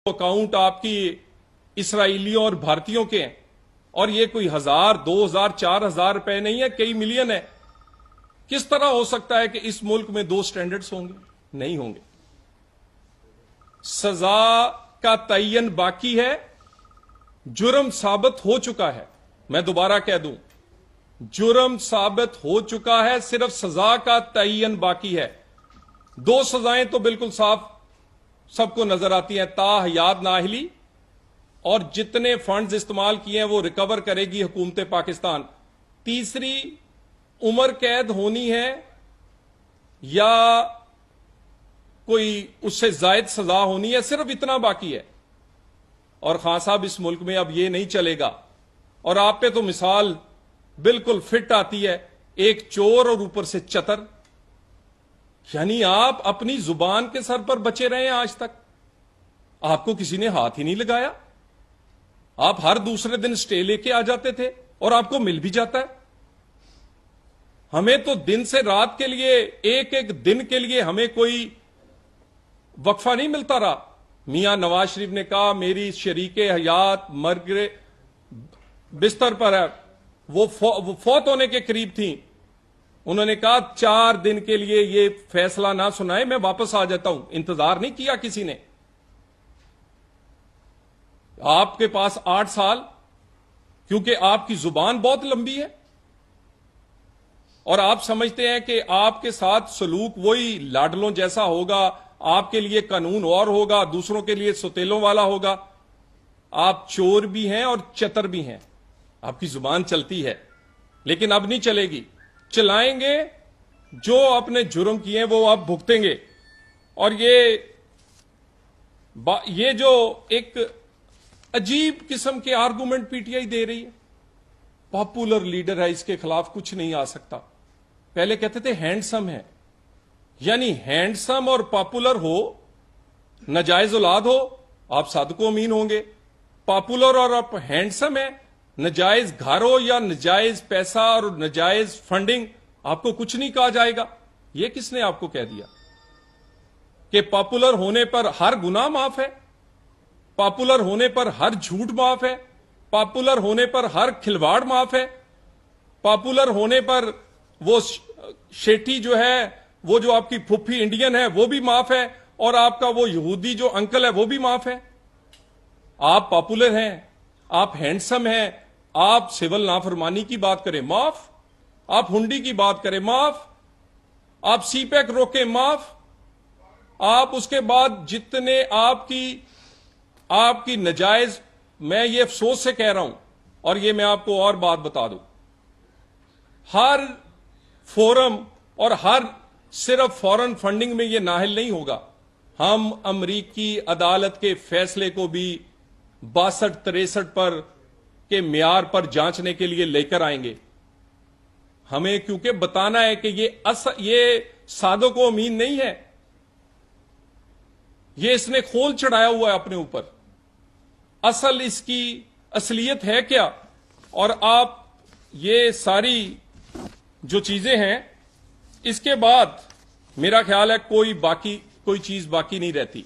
Account आपकी इसराइलियों और भारतीयों के हैं और ये कोई 1000, 2000, 4000 रुपए नहीं है, कई मिलियन है। किस तरह हो सकता है कि इस मुल्क में दो स्टैंडर्ड्स होंगे? नहीं होंगे। सजा का तयन बाकी है, जुर्म साबित हो चुका है। मैं दोबारा कह दूं, जुर्म साबित हो चुका है, सिर्फ सजा का तयन बाकी है। दो सजाएं तो बिल्कुल साफ सबको नजर आती हैं, ताहयात नाअहली और जितने फंड्स इस्तेमाल किए हैं वो रिकवर करेगी हुकूमत पाकिस्तान। तीसरी, उम्र कैद होनी है या कोई उससे जायद सजा होनी है, सिर्फ इतना बाकी है। और खान साहब, इस मुल्क में अब ये नहीं चलेगा। और आप पे तो मिसाल बिल्कुल फिट आती है, एक चोर और ऊपर से चतर। यानी आप अपनी जुबान के सर पर बचे रहे हैं आज तक, आपको किसी ने हाथ ही नहीं लगाया। आप हर दूसरे दिन स्टे लेके आ जाते थे और आपको मिल भी जाता है। हमें तो दिन से रात के लिए, एक एक दिन के लिए हमें कोई वक्फा नहीं मिलता रहा। मियां नवाज शरीफ ने कहा मेरी शरीके हयात मर्ग बिस्तर पर है, वो फौत होने के करीब थी। उन्होंने कहा 4 दिन के लिए ये फैसला ना सुनाए, मैं वापस आ जाता हूं। इंतजार नहीं किया किसी ने। आपके पास 8 साल, क्योंकि आपकी जुबान बहुत लंबी है और आप समझते हैं कि आपके साथ सलूक वही लाडलों जैसा होगा, आपके लिए कानून और होगा, दूसरों के लिए सुतेलों वाला होगा। आप चोर भी हैं और चतर भी हैं। आपकी जुबान चलती है, लेकिन अब नहीं चलेगी। चलाएंगे, जो अपने जुर्म किए वो आप भुगतेंगे। और ये जो एक अजीब किस्म के आर्गुमेंट पीटीआई दे रही है, पॉपुलर लीडर है, इसके खिलाफ कुछ नहीं आ सकता। पहले कहते थे हैंडसम है, यानी हैंडसम और पॉपुलर हो, नाजायज औलाद हो, आप सादको अमीन होंगे। पॉपुलर और आप हैंडसम है, नाजायज घर हो या नाजायज पैसा और नाजायज फंडिंग, आपको कुछ नहीं कहा जाएगा। यह किसने आपको कह दिया कि पॉपुलर होने पर हर गुनाह माफ है, पॉपुलर होने पर हर झूठ माफ है, पॉपुलर होने पर हर खिलवाड़ माफ है, पॉपुलर होने पर वो शेठी जो है, वो जो आपकी फुफ्फी इंडियन है वो भी माफ है, और आपका वो यहूदी जो अंकल है वो भी माफ है। आप पॉपुलर हैं, आप हैंडसम हैं, आप सिविल नाफरमानी की बात करें माफ, आप हुंडी की बात करें माफ, आप सीपैक रोके माफ, आप उसके बाद जितने आपकी नजायज, मैं ये अफसोस से कह रहा हूं, और ये मैं आपको और बात बता दूं, हर फोरम और हर सिर्फ फॉरेन फंडिंग में ये नाहिल नहीं होगा। हम अमरीकी अदालत के फैसले को भी 62-63 पर के म्यार पर जांचने के लिए लेकर आएंगे। हमें क्योंकि बताना है कि ये सादों को अमीन नहीं है, ये इसने खोल चढ़ाया हुआ है अपने ऊपर। असल इसकी असलियत है क्या? और आप ये सारी जो चीजें हैं, इसके बाद मेरा ख्याल है कोई चीज बाकी नहीं रहती।